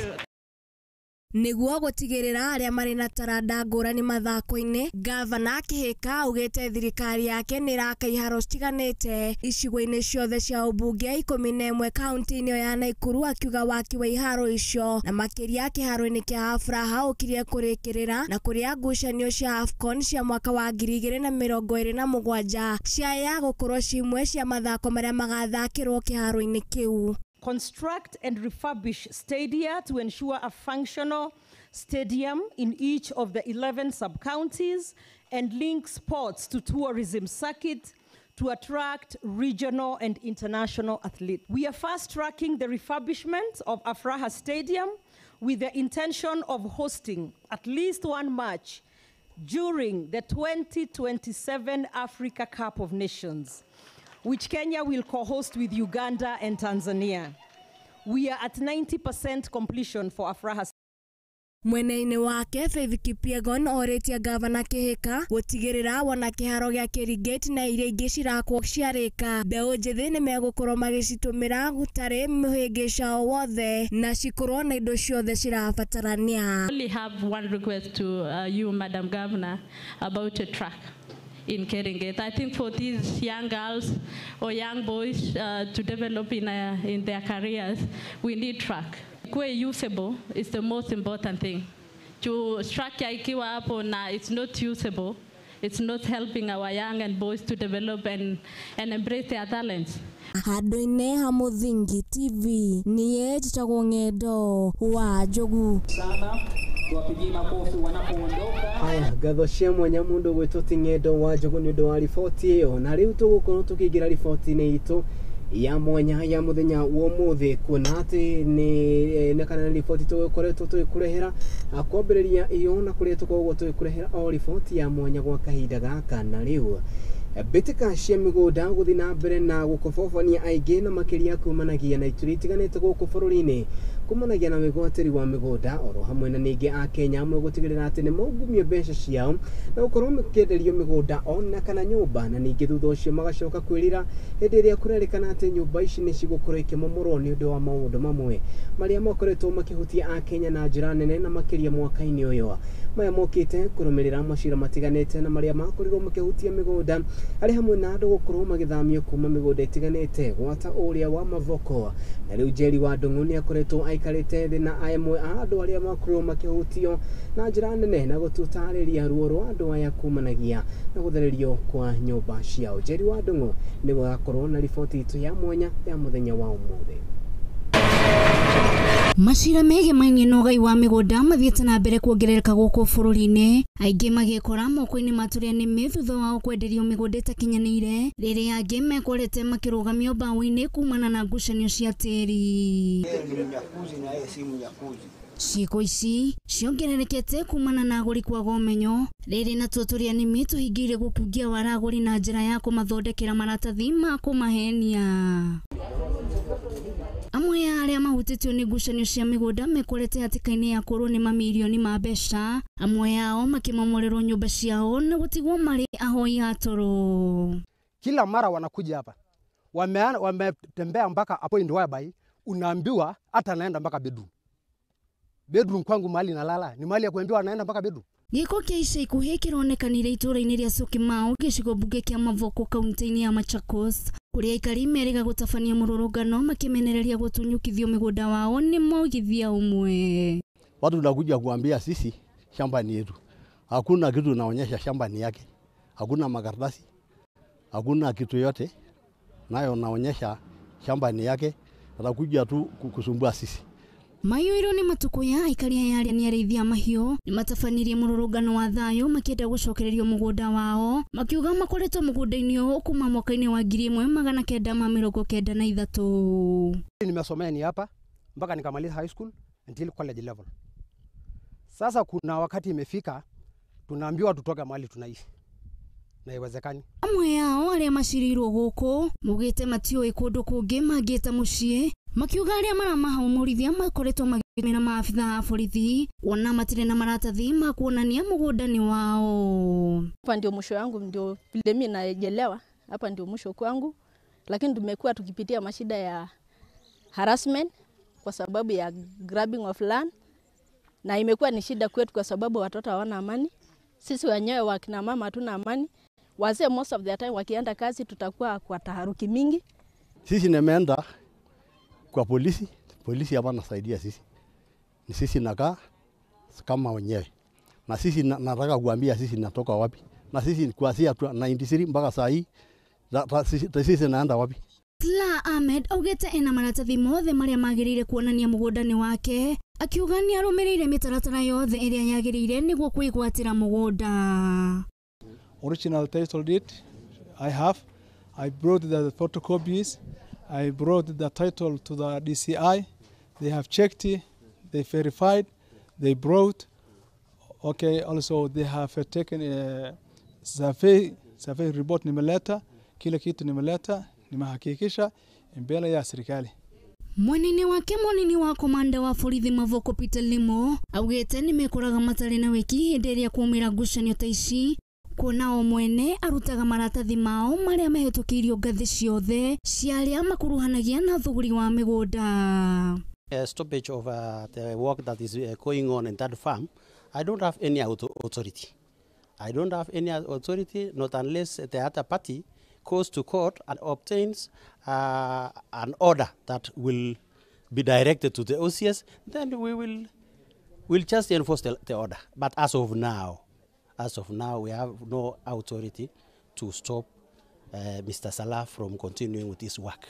Niguo gutigirira aria mari na taranda ngurani mathako-ini, Gavana Kihika ugite thirikari yake niraka iharo citiganite icigo-ini ciothe cia ubunge 11 kaunti-ini ya Naikuru, akiuga waki wa iharo icio na makiria kiharo-ini kia Afraha ukirie kurikirira na kuria ngucanio cia AFCON cia mwaka wa 2027 ciaya gukorwo cimwe cia mathako maria magathakirwo kiharo-ini kiu. Construct and refurbish stadia to ensure a functional stadium in each of the 11 sub-counties, and link sports to tourism circuit to attract regional and international athletes. We are fast-tracking the refurbishment of Afraha Stadium with the intention of hosting at least one match during the 2027 Africa Cup of Nations, which Kenya will co-host with Uganda and Tanzania. We are at 90% completion for Afraha. Mwena-ini wake Faith Kipyegon oritie Gavana Kihika gutigirira wana kiharo gia Kirigiti na iria ingi cirakwo ciarika mbeu njithi ni megukorwo magicitumira gutari muhingica o wothe na cikorwo na indo ciothe cirabatarania. I only have one request to you, Madam Governor, about a track in Kirigiti. I think for these young girls or young boys to develop in their careers, we need track. Kuwe usable is the most important thing. Structure ikiwa hapo na it's not usable, it's not helping our young and boys to develop and embrace their talents. Handũ-inĩ ha Mũthingi TV niĩ njĩtagwo Ng'endo wa Njogu. Tuwapigie makofi wanapoondoka. Haya, ngatho cia mwanya mũndũ gwĩtwo Ting'endo wa Njogu nĩ ũndũ wa riboti ĩyo, na rĩu tũgũkorwo tũkĩingĩra riboti-inĩ itũ ya mwanya ya muthenya wa ũmũthĩ, kuona atĩ nĩ kana riboti tũkoretwo tũgĩkũrehera kwambĩrĩria iyo na kũrĩa tũkoragwo tũgĩkũrehera o riboti ya mwanya gwa kahinda gaka. Na rĩu mbĩtĩka cia mĩgũnda gũthiĩ na mbere na gũkobobania aingĩ na makĩria kumanagia na ituri itiganĩte gũkũ bũrũri-inĩ, kumanagia na wigwatiri wa migunda oro hamwe na ningi a Kenya amwe gutigirira ati ni maugumio mbeca ciao na gukorwo makienderio migunda ona kana nyumba na ningi thutha ucio magacoka kwirira hindi iria kurerikana ati nyumba ici ni cigukorwo ikimomorwo ni undu wa maundu mamwe maria makoretwo makihutia a Kenya na njira nene na makiria mwaka-ini uyu maya mokite kurumirira macira matiganite na maria makorirwo makihutia migunda ari hamwe na andu gukorwo magithamio kuma migunda itiganite gwata uria wa Mavoko na riu Njeri wa Ndung'u ni akoretwo aikarite thi na amwe a andu aria makorirwo makihutio na njira nene na gututariria ruo rwa andu aya kumanagia na guthererio kwa nyumba ciao. Njeri wa Ndung'u ni wakorwo na riboti itu ya mwanya ya muthenya wa umuthi. Macira megemainie na ugai wa migunda mathiĩte na mbere kuongerereka gũkũ bũrũri-inĩ, aingĩ magĩkora moko-inĩ maturia nĩmĩ thutha wao kwenderio mĩgũnda ĩtakinyanĩire, rĩrĩa angĩ mekorete makĩrũgamio mbaũ-inĩ kumana na ngucanio cia tĩri. Ciĩko ici ciongererekete kumana na agũri kwaga ũmenyo, rĩrĩ na tũtũria nĩmĩ tũhingĩire gũkungia wara agũri na njĩra ya kũmathondekera maratathi ma kũmahenia. Amwe ya aria mahutitio ni ngucanio cia migunda mekorete hatĩka-inĩ ya kũrwo ni mamirioni ma mbeca, amwe yao makimomorerwo nyumba ciao na gutigwo mari ahoi a toro. Kila mara wanakuja hapa wametembea mpaka hapo Ndwabai, unaambiwa hata naenda mpaka bedroom kwangu mahali nalala ni mahali ya kuambiwa naenda mpaka bedroom. Gĩko kĩa ica ikuhĩ kĩronekanire itũra-inĩ rĩa Syokimau gĩcigo mbunge kĩa Mavoko kaunti-inĩ ya Machakos, kũrĩa aikari merĩga gũtabania mũrũrũngano makĩmenereria gũtunyukithio mĩgũnda wao nĩ maugithia umwe. Watu tunakuja kuambia sisi shamba ni yetu. Hakuna kitu naonyesha shamba ni yake. Hakuna makaratasi. Hakuna kitu yote nayo naonyesha shamba ni yake. Atakuja tu kusumbua sisi. Mayuiro ni matuko ya aikari aya ni arĩithia mahiũ ni matabanirie mũrũrũngano wa thayũ makĩenda gũcokererio mũgũnda wao, makiuga makoretwo mũgũnda-inĩ ũyũ kuma mwaka-inĩ wa 1993. Nimesomea ni hapa mpaka nikamaliza high school until college level. Sasa kuna wakati imefika tunaambiwa tutoke mahali tunaishi. Na iwezekani. Amwe yao arĩa macirirwo gũkũ mugĩte matiũĩ kũndũ kũngĩ mangĩta mũciĩ, makiuga arĩa maramahũmũrithia makoretwo magĩmena maabitha a borithi kuona matirĩ na maratathi ma kuonania mũgũnda ni wao. Hapa ndio mwisho wangu, ndio vile mimi naelewa, hapa ndio mwisho kwangu, lakini tumekuwa tukipitia mashida ya harassment kwa sababu ya grabbing of land, na imekuwa ni shida kwetu kwa sababu watoto hawana amani. Sisi wenyewe wakina mama hatuna amani. Wazee most of the time wakienda kazi tutakuwa kwa taharuki mingi. Sisi nimeenda kwa polisi hapa nasaidia sisi. Ni sisi nakaa kama wenyewe. Na sisi nataka kuambia sisi natoka wapi. Na sisi kuanzia 93 mpaka saa hii sisi naenda wapi. Tla Ahmed augete ena maratathi mothe maria magĩrĩire kuonania mũgũnda ni wake, akiuga ni arũmĩrĩire mĩtaratara yothe ĩrĩa yagĩrĩire nĩguo kwĩgwatĩra mũgũnda. Original title deed I have. I brought the photocopies. I brought the title to the DCI. They have checked it. They verified. They brought. Okay. Also, they have taken a survey report nimeleta. Kila kitu nimeleta. Nimehakikisha mbele ya serikali. Mwenini wake munini wa komanda wa borithi Mavoko Peter Limo augete nimekoraga matarĩ na wiki hĩndĩ ĩrĩa kumĩra ngucanio ta ici, kuona o mwene arutaga maratathi mao marĩa mahĩtũkĩirio ngathĩ ciothe cia arĩa makuruhanagia na thũgũri wa mĩgũnda. Stoppage of the work that is going on in that farm, I don't have any authority. I don't have any authority, not unless the other party goes to court and obtains an order that will be directed to the OCS, then we'll just enforce the order. But as of now, we have no authority to stop Mr. Salah from continuing with his work.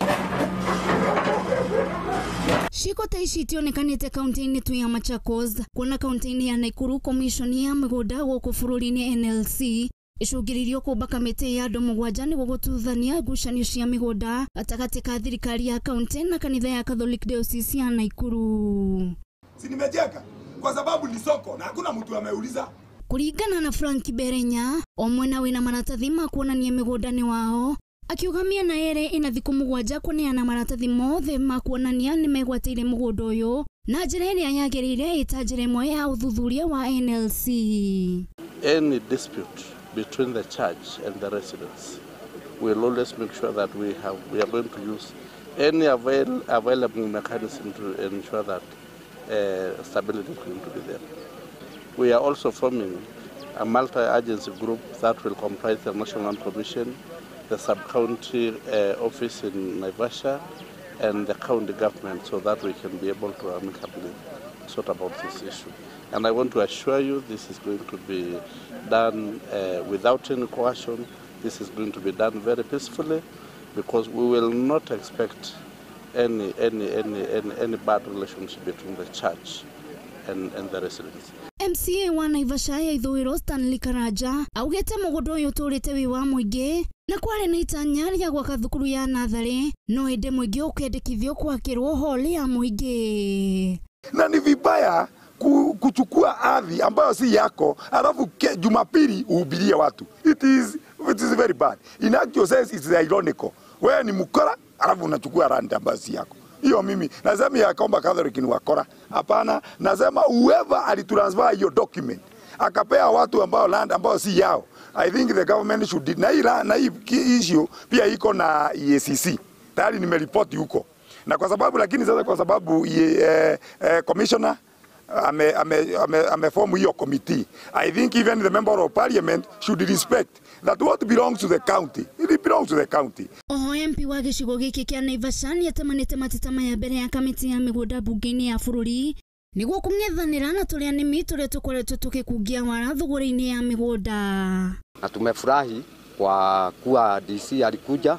Shiko ta ici tionekanĩte kaunti-inĩ tu ya Machakos, kuona kaunti-inĩ ya Nakuru Commission ya mĩgũnda gũkũ bũrũri-inĩ NLC icũngĩrĩirio kũmba kamĩtĩ ya andũ mũgwanja nĩguo gũtuithania ngucanio cia mĩgũnda gatagatĩ ka thirikari ya kaunti na kanitha ya Catholic Diocese ya Nakuru. Si nimecheka kwa sababu ni soko na hakuna mtu ameuliza. Kuringana na Frank Berenya, omwe na wina maratathi ma kuonania mĩgũnda ni wao, akiuga mĩena yerĩ ina thikũ mũgwanja kuneana maratathi mothe ma kuonania nĩ megwatĩire mũgũnda ũyũ na njĩra ĩrĩa yagĩrĩire ĩta njĩra ĩmwe ya ũthuthuria wa NLC. Any dispute between the church and the residents, we'll always make sure that we are going to use any available mechanism to ensure that stability is going to be there. We are also forming a multi-agency group that will comprise the National Land Commission, the sub-county office in Naivasha, and the county government, so that we can be able to amicably sort about this issue. And I want to assure you this is going to be done without any coercion. This is going to be done very peacefully, because we will not expect any bad relationship between the church and the residents. MCA wa Naivasha ya Ithũĩro Stanley Karanja augĩte mũgũnda ũyũ ũtũrĩte wĩ wa mũingĩ na kwarĩ na itanya rĩa gwaka thukuru ya natharĩ, no ĩndĩ mũingĩ ũkendekithio kwakĩrwo holi ya mũingĩ. Na ni vibaya kuchukua ardhi ambayo si yako alafu Jumapili uhubirie watu. It is very bad. In actual sense it's ironical. Wewe ni mkora alafu unachukua land ambayo si yako. Hiyo mimi nasema ya kwamba Catholic ni wakora. Hapana, nasema whoever alitransfer hiyo document akapea watu ambao land ambao si yao. I think the government should na hii issue pia iko na EACC. Tayari nimeripoti huko. Na kwa sababu lakini sasa kwa sababu commissioner ameform hiyo committee. I think even the member of parliament should respect that what belongs to the county, it belongs to the county. MP wa gĩcigo gĩkĩ kĩa Naivasha nĩatamanĩte mateta maya mbere ya kamĩtĩ ya mĩgũnda bunge-inĩ ya bũrũri nĩguo kũng'ethanĩra na tũrĩa nĩmĩ tũrĩa tũkoretwo tũgĩkungia wara thũgũrĩ-inĩ ya mĩgũnda. Na tumefurahi kwa kuwa DC alikuja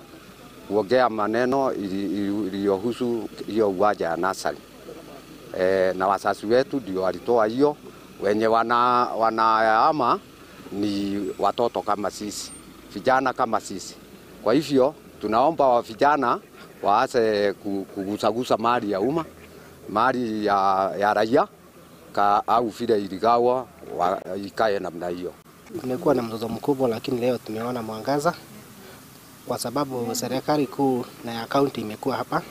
kuongea maneno iliyohusu hiyo uwanja ya nasari. Na wasasi wetu ndio walitoa hiyo, wenye wanaama ni watoto kama sisi, vijana kama sisi. Kwa hivyo tunaomba wa vijana waanze kugusagusa mali ya umma, mali ya raia au vile iligawa ikae namna hiyo. Tumekuwa na mzozo mkubwa, lakini leo tumeona mwangaza kwa sababu serikali kuu na ya kaunti imekuwa hapa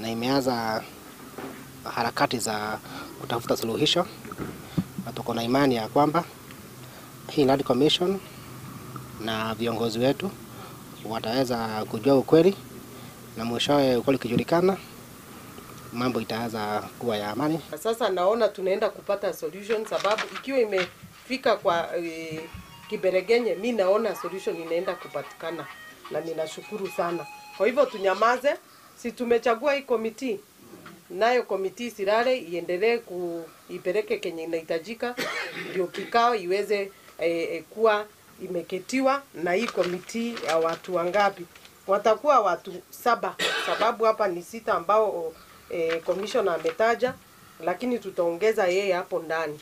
na imeanza harakati za kutafuta suluhisho, na tuko na imani ya kwamba hii Land Commission na viongozi wetu wataweza kujua ukweli, na mwishowe ukweli kijulikana, mambo itaanza kuwa ya amani. Sasa naona tunaenda kupata solution, sababu ikiwa imefika kwa Kiberegenye, mimi naona solution inaenda kupatikana na ninashukuru sana. Kwa hivyo tunyamaze, si tumechagua hii committee, nayo committee silale iendelee kuipeleke kenye inahitajika, ndio kikao iweze kuwa imeketiwa na hii committee ya watu wangapi. Watakuwa watu 7, sababu hapa ni 6 ambao commissioner ametaja, lakini tutaongeza yeye hapo ndani.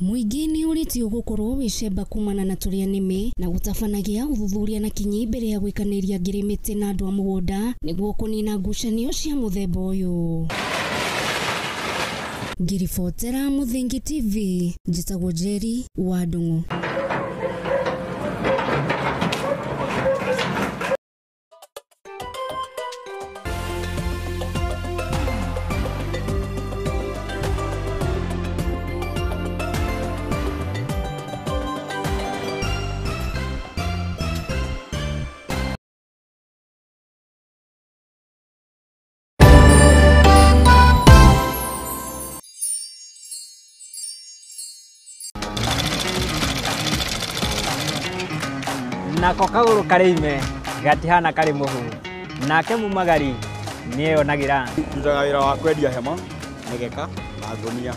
Mũingĩ nĩ ũrĩtio gũkorwo wĩcemba kumana na tũrĩa nĩmĩ na gũtabanagia ũthuthuria na kinyi mbere ya gwĩkanĩria ngirimiti na andũ a mũgũnda nĩguo kũnina ngucanio cia mũthemba ũyũ. Ngiribotera Mũthingi TV, njĩtagwo Jerry wa Ndung'u. Nako kagũrũ karĩime gatihana karĩ mũhu, nake mumagari nĩeyonagira. Ndutaga wĩra wa kwendia hema, mĩgeka na ngũnia.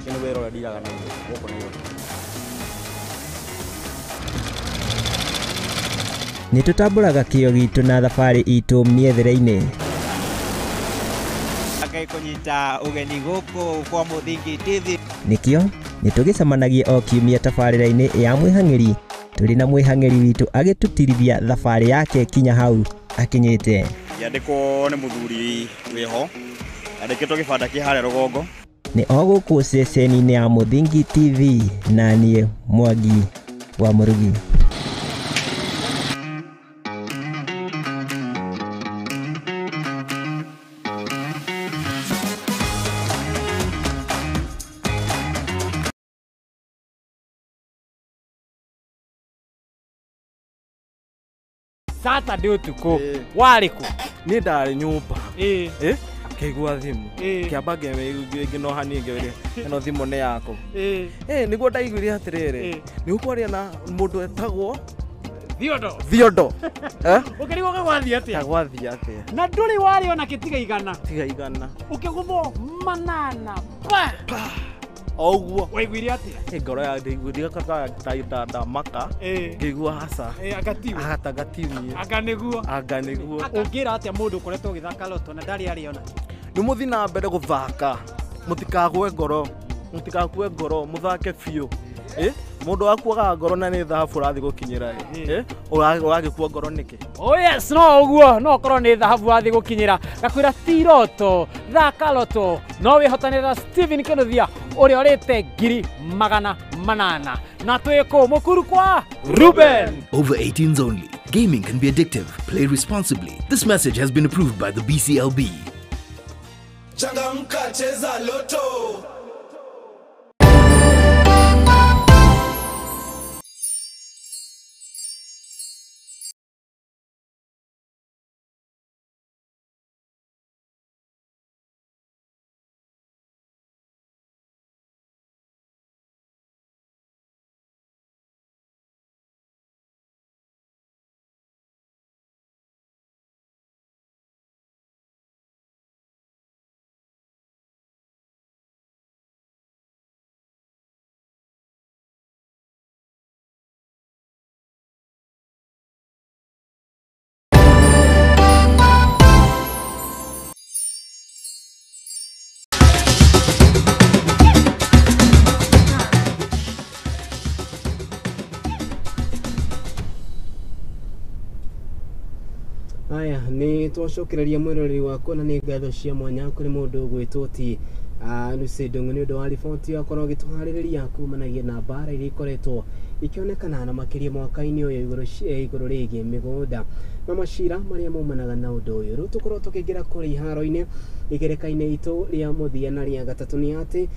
Ũcio nĩ wĩra ũrĩa ndiraga naguo gũkũ Nairobi. Nĩtũtambũraga kĩyo gitũ na thabarĩ itũ mĩethere-inĩ. Akai kũnyita ũgeni gũkũ kwa Mũthingi TV. Nĩkĩo nĩtũgĩcemanagia o kiumia tabarĩra-inĩ ya mwĩhang'ĩri, tũrĩ na mwĩhang'ĩri witũ agĩtũtirithia thabarĩ yake kinya hau akinyĩte. Yandĩkwo nĩ mũthuri wĩho, yandĩkĩtwo gĩbanda kĩ harĩa rũgongo. Nĩ o gũkũ ceceni-inĩ ya Mũthingi TV, na niĩ Mwangi wa Mũrugi. Saturday utuko wari ku ni ndari nyumba keigua thimu kiamba ngino hani ngere eno thimu ne yako niguo ndaiguire atiriri ni ukwaria na mundu etagwo Thiondo ukirigo gwathia atia na nduri wari ona kitiga igana ukigumwo manana oguo waiguire atia ngoro ya ndaiguire ta maka ngigua hasa agatagatini aganiguo ungira atia mundu koretwo githaka loto na ndari ariona ni muthina mbere guthaka mutikagwe ngoro muthake biu mundu wakuaga ngoro na ni thahabu rathi gukinyira uragikua ngoro niki yes no uguo no korwo ni thahabu rathi gukinyira gakwira tiroto thaka loto no wihotanira Steven Kinuthia uria orite 800 na twiko mukuru kwa Ruben. Over 18s only. Gaming can be addictive. Play responsibly. This message has been approved by the BCLB. Changamka, cheza loto. Aya ni twacokereria mwiroreri wakwa na ni ngatho cia mwanya kuri mundu gwitwo ti Lucy Ndungu ni undu wa riboti yakorwo gitwaririria kumanagia na bara iria ikoretwo ikionekana na makiria mwaka-ini uyu iguru rigi migunda na macira maria maumanaga na undu uyu riu tukorwo tukiingira kuri iharo-ini igereka-ini itu ria muthia na ria gatatu ni ati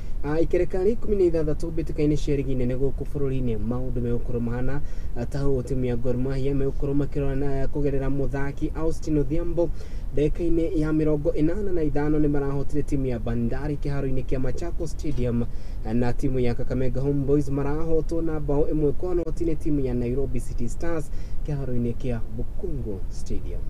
ikereka ria 16 mbitĩka-ini cia rigi nene guku bururi-ini maundu megũkorwo mahana ta timu ya Gor Mahia megũkorwo makirona kugerera muthaki Austin Odhiambo ndeka-ini ya 85 ni marahotire timu ya Bandari kiharo-ini kia Machakos Stadium na timu ya Kakamega Homeboys marahotwo na bao 1-0 tine timu ya Nairobi City Stars kiharo-ini kia Bukungu Stadium.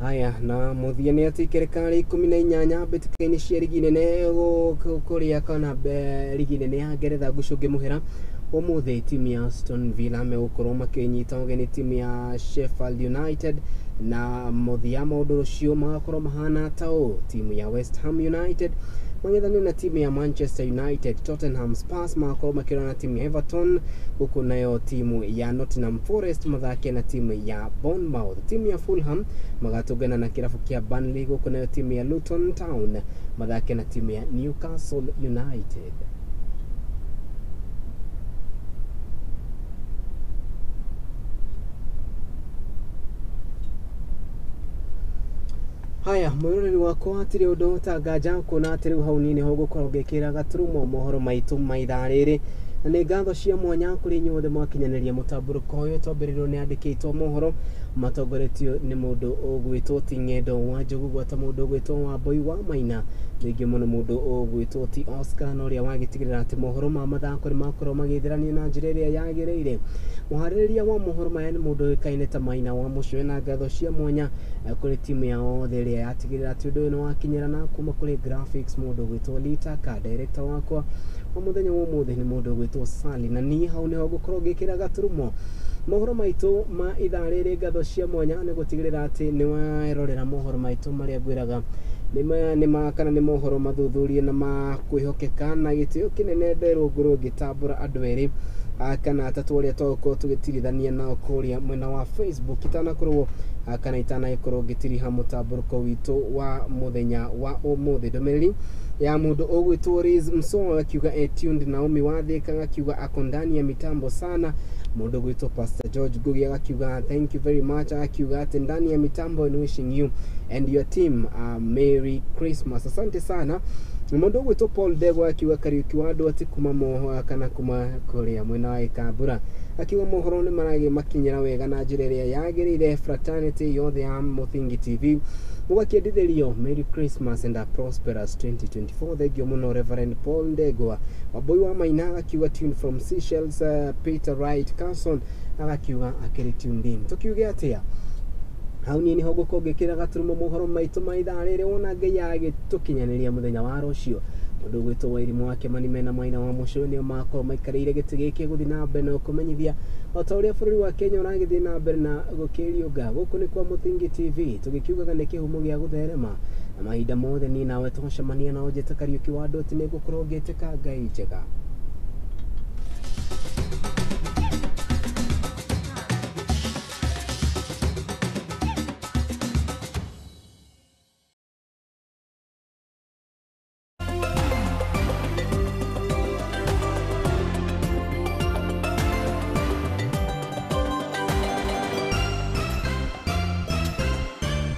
Haya na muthia ni ati kerekari 18 mbitĩka-ini cia rigi nene kuria kana rigi nene ya Ngeretha gucunge muhera umuthi timu ya Aston Villa megũkorwo makinyita ũgeni timu ya Sheffield United na muthia maũndũ ũcio magakorwo mahana ta timu ya West Ham United magethania na timu ya Manchester United. Tottenham Spurs magakorwo makirana na timu ya Everton huku nayo timu ya Nottingham Forest mathake na timu ya Bournemouth. Timu ya Fulham magatũngana na kirabu kia Burnley huku nayo timu ya Luton Town mathake na timu ya Newcastle United. Haya mwiroreri wakwa atiri undu utangaja kuona atiri hau nini ho gukorwo ngikira gaturumo mohoro maitu maithaa riri na ni ngatho cia mwanya kuri nyuothe mwakinyaniria mutamburuko uyu twambirirwo ni andikitwo mohoro matongoretio ni mundu ugwitwo ti Ng'endo wa Njogu gwata mundu ugwitwo Wambui wa Maina ningi muno mundu ugwitwo ti Oscar no ria wagitigirira ati mohoro ma mathako ni makorwo magithirania na njira iria yagireire. Muhaririria wa mohoro maya ni mundu kaine ta Maina wa Mucwe na ngatho cia mwanya kuri timu ya othe iria yatigirira ati undu no wakinyirana kuma kuri graphics mundu ugwitwo Lita ka director wakwa muthenya wa muthe ni mundu ugwitwo Sali na ni hau niho gukorwo ngikira gaturumo mohoro maitu ma ithaa riri ngatho cia mwanya ni gutigirira ati ni warorera mohoro maitu maria ngwiraga ni makana ni mohoro mathuthurie na makwihokeka na gitio kinene nderwo nguru ngitambura andu eri kana atatu aria twakorwo tugitirithania nao kuria mwena wa Facebook itanakorwo kana itana ikorwo gitiriha mutamburuko witu wa muthenya wa umuthi. Ndomereri ya mundu ogwitwo Riz Mso akiuga tuned Naomi Wathika akiuga ako ndani ya mitambo sana. Mundu ogwitwo Pastor George Gugi akiuga thank you very much, akiuga ati ndani ya mitambo and wishing you and your team Merry Christmas. Asante sana. Mundu ogwitwo Paul Dego akiuga Kariuki wadu ati kuma moho kana kuma kuria mwena wa Ikambura akiuga mohoro ni marage makinyira wega na njira iria yagirire fraternity yothe ya Muthingi TV mugakiendithĩrio Merry Christmas and a prosperous 2024. Thank you muno Reverend Paul Ndegwa. Waboi wa Maina akiuga tuned from Seychelles. Peter Wright Carson akiuga akiri tuned in. Tukiuge atia hau ni ho gukongekira gaturumo mohoro maitu maitha riri wona ngai agitukinyaniria muthenya wa rucio. Mundu gwitwo Wairimu wake Manimena Maina wa Mucio ni mako maikarire giti giki guthi na mbere no kumenyithia otoria bururi wa Kenya uragithi na mbere na gukirio ga guku ni kwa Muthingi TV tugikiugaga ni kihumo gia gutherema na mahinda mothe ni nawe tucemania na ujete Kariuki wadu ati ni gukorwo ngiteka ngai njega.